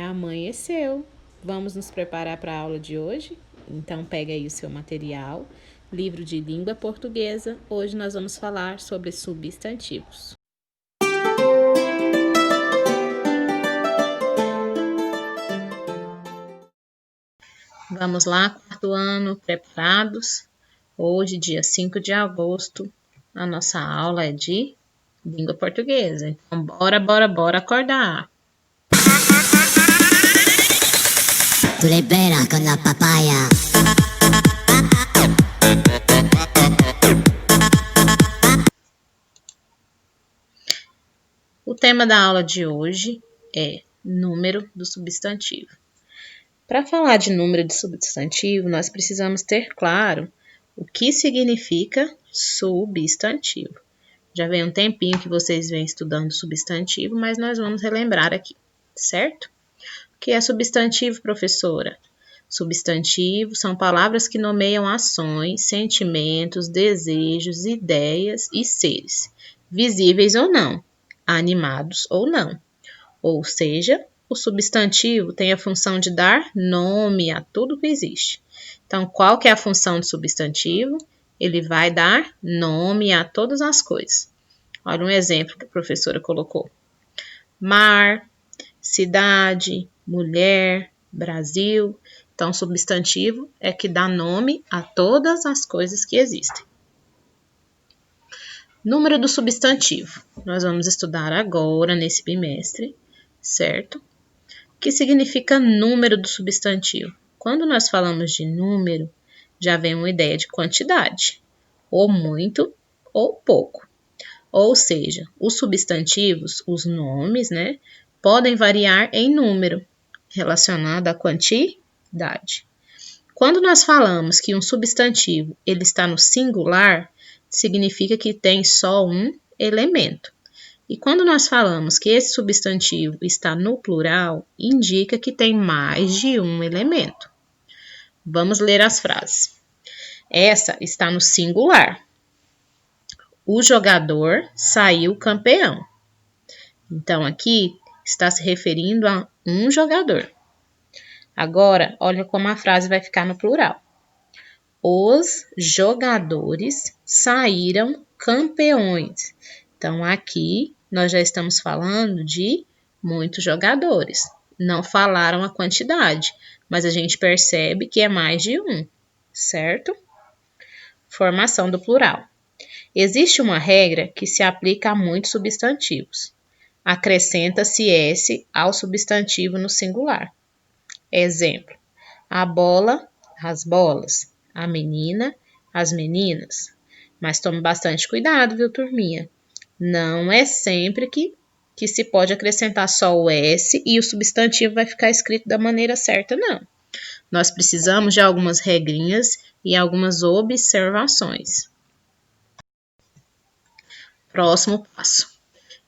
Amanheceu. Vamos nos preparar para a aula de hoje? Então pega aí o seu material, livro de língua portuguesa. Hoje nós vamos falar sobre substantivos. Vamos lá, quarto ano, preparados? Hoje, dia 5 de agosto, a nossa aula é de língua portuguesa. Então, bora acordar! Tu libera con la papaya. O tema da aula de hoje é número do substantivo. Para falar de número de substantivo, nós precisamos ter claro o que significa substantivo. Já vem um tempinho que vocês vêm estudando substantivo, mas nós vamos relembrar aqui, certo? O que é substantivo, professora? Substantivo são palavras que nomeiam ações, sentimentos, desejos, ideias e seres, visíveis ou não, animados ou não. Ou seja, o substantivo tem a função de dar nome a tudo que existe. Então, qual que é a função do substantivo? Ele vai dar nome a todas as coisas. Olha um exemplo que a professora colocou. Mar, cidade, mulher, Brasil. Então, substantivo é que dá nome a todas as coisas que existem. Número do substantivo. Nós vamos estudar agora, nesse bimestre, certo? O que significa número do substantivo? Quando nós falamos de número, já vem uma ideia de quantidade, ou muito ou pouco. Ou seja, os substantivos, os nomes, né, podem variar em número, relacionado à quantidade. Quando nós falamos que um substantivo ele está no singular, significa que tem só um elemento. E quando nós falamos que esse substantivo está no plural, indica que tem mais de um elemento. Vamos ler as frases. Essa está no singular. O jogador saiu campeão. Então, aqui está se referindo a um jogador. Agora, olha como a frase vai ficar no plural. Os jogadores saíram campeões. Então, aqui nós já estamos falando de muitos jogadores. Não falaram a quantidade, mas a gente percebe que é mais de um, certo? Formação do plural. Existe uma regra que se aplica a muitos substantivos. Acrescenta-se S ao substantivo no singular. Exemplo, a bola, as bolas, a menina, as meninas. Mas tome bastante cuidado, viu, turminha? Não é sempre que se pode acrescentar só o S e o substantivo vai ficar escrito da maneira certa, não. Nós precisamos de algumas regrinhas e algumas observações. Próximo passo.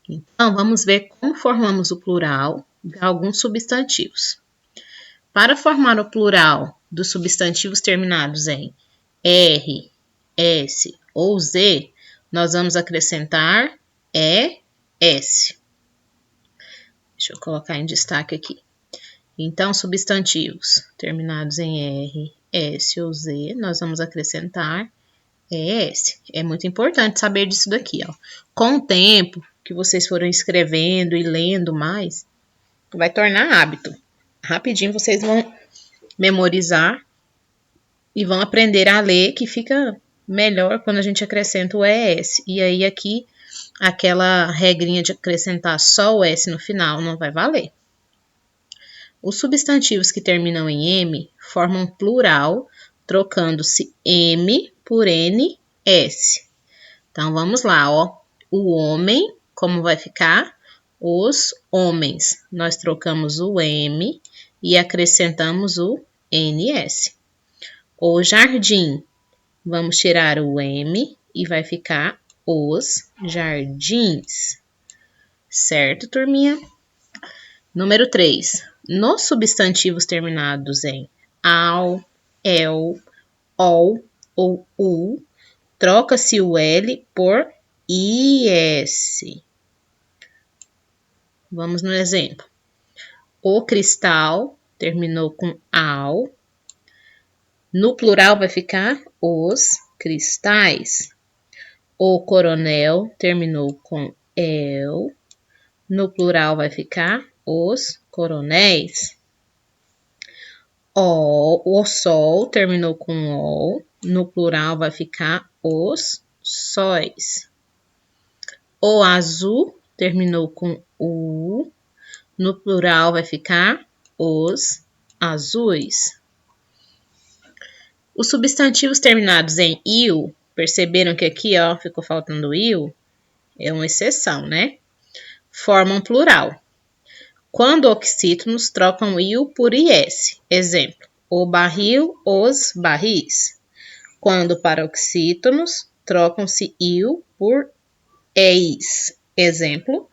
Então, vamos ver como formamos o plural de alguns substantivos. Para formar o plural dos substantivos terminados em R, S ou Z, nós vamos acrescentar ES. Deixa eu colocar em destaque aqui. Então, substantivos terminados em R, S ou Z, nós vamos acrescentar ES. É muito importante saber disso daqui, ó. Com o tempo que vocês forem escrevendo e lendo mais, vai tornar hábito. Rapidinho vocês vão memorizar e vão aprender a ler, que fica melhor quando a gente acrescenta o ES. E aí aqui, aquela regrinha de acrescentar só o S no final não vai valer. Os substantivos que terminam em M formam plural, trocando-se M por NS. Então, vamos lá, ó. O homem, como vai ficar? Os homens. Nós trocamos o M e acrescentamos o NS. O jardim, vamos tirar o M e vai ficar os jardins. Certo, turminha? Número 3. Nos substantivos terminados em ao, el, ol ou u, troca-se o L por IS. Vamos no exemplo. O cristal terminou com ao. No plural vai ficar os cristais. O coronel terminou com el. No plural vai ficar os coronéis. O sol terminou com o. No plural vai ficar os sóis. O azul terminou com u. No plural vai ficar os azuis. Os substantivos terminados em il, perceberam que aqui ó, ficou faltando il? É uma exceção, né? Formam plural. Quando oxítonos trocam il por is. Exemplo, o barril, os barris. Quando paroxítonos trocam-se il por eis. Exemplo,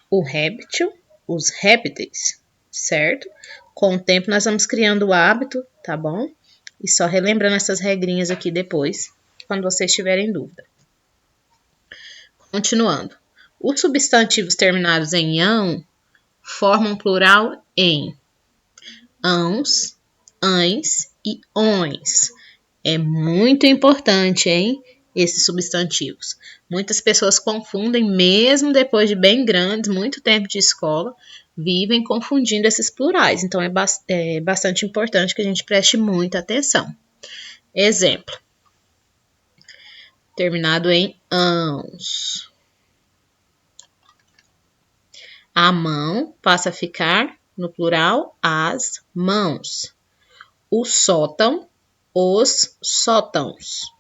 o réptil, os répteis, certo? Com o tempo nós vamos criando o hábito, tá bom? E só relembrando essas regrinhas aqui depois, quando vocês tiverem dúvida. Continuando. Os substantivos terminados em ão formam plural em ãos, ães e ões. É muito importante, hein? Esses substantivos. Muitas pessoas confundem, mesmo depois de bem grandes, muito tempo de escola, vivem confundindo esses plurais. Então, é bastante importante que a gente preste muita atenção. Exemplo. Terminado em ãos. A mão passa a ficar, no plural, as mãos. O sótão, os sótãos.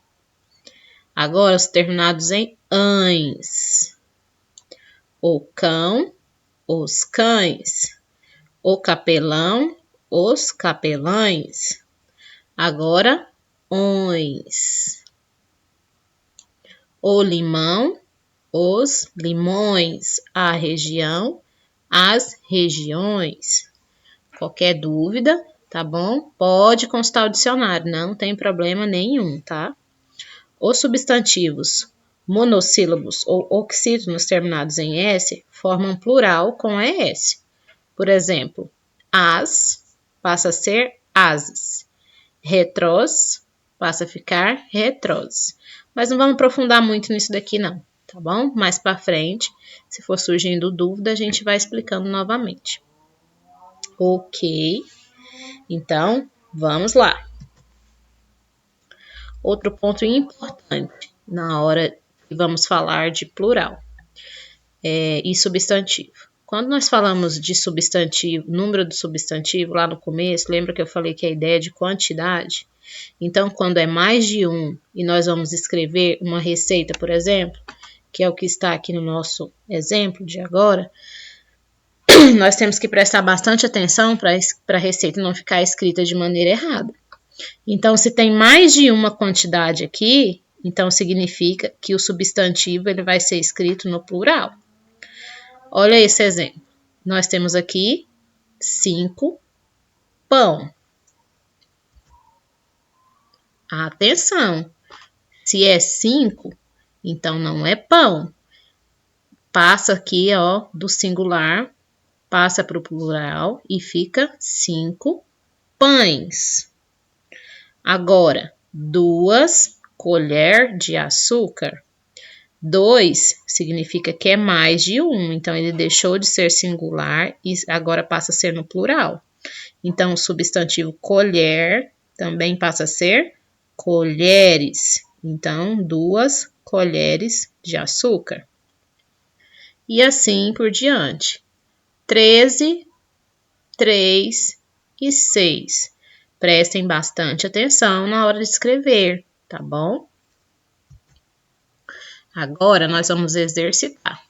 Agora, os terminados em ães. O cão, os cães. O capelão, os capelães. Agora, ões. O limão, os limões. A região, as regiões. Qualquer dúvida, tá bom? Pode consultar o dicionário, não tem problema nenhum, tá? Os substantivos monossílabos ou oxítonos terminados em S formam plural com ES. Por exemplo, as passa a ser ases. Retrós passa a ficar retrós. Mas não vamos aprofundar muito nisso daqui não, tá bom? Mais para frente, se for surgindo dúvida, a gente vai explicando novamente. Ok, então vamos lá. Outro ponto importante na hora que vamos falar de plural e substantivo. Quando nós falamos de substantivo, número do substantivo, lá no começo, lembra que eu falei que a ideia é de quantidade? Então, quando é mais de um e nós vamos escrever uma receita, por exemplo, que é o que está aqui no nosso exemplo de agora, nós temos que prestar bastante atenção para a receita não ficar escrita de maneira errada. Então, se tem mais de uma quantidade aqui, então significa que o substantivo ele vai ser escrito no plural. Olha esse exemplo. Nós temos aqui 5 pão. Atenção! Se é 5, então não é pão. Passa aqui, ó, do singular, passa para o plural e fica 5 pães. Agora, 2 colheres de açúcar. 2 significa que é mais de um, então ele deixou de ser singular e agora passa a ser no plural. Então, o substantivo colher também passa a ser colheres. Então, 2 colheres de açúcar. E assim por diante. 13, 3 e 6. Prestem bastante atenção na hora de escrever, tá bom? Agora, nós vamos exercitar.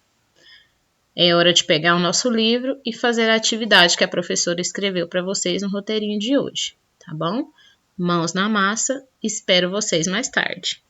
É hora de pegar o nosso livro e fazer a atividade que a professora escreveu para vocês no roteirinho de hoje, tá bom? Mãos na massa, espero vocês mais tarde.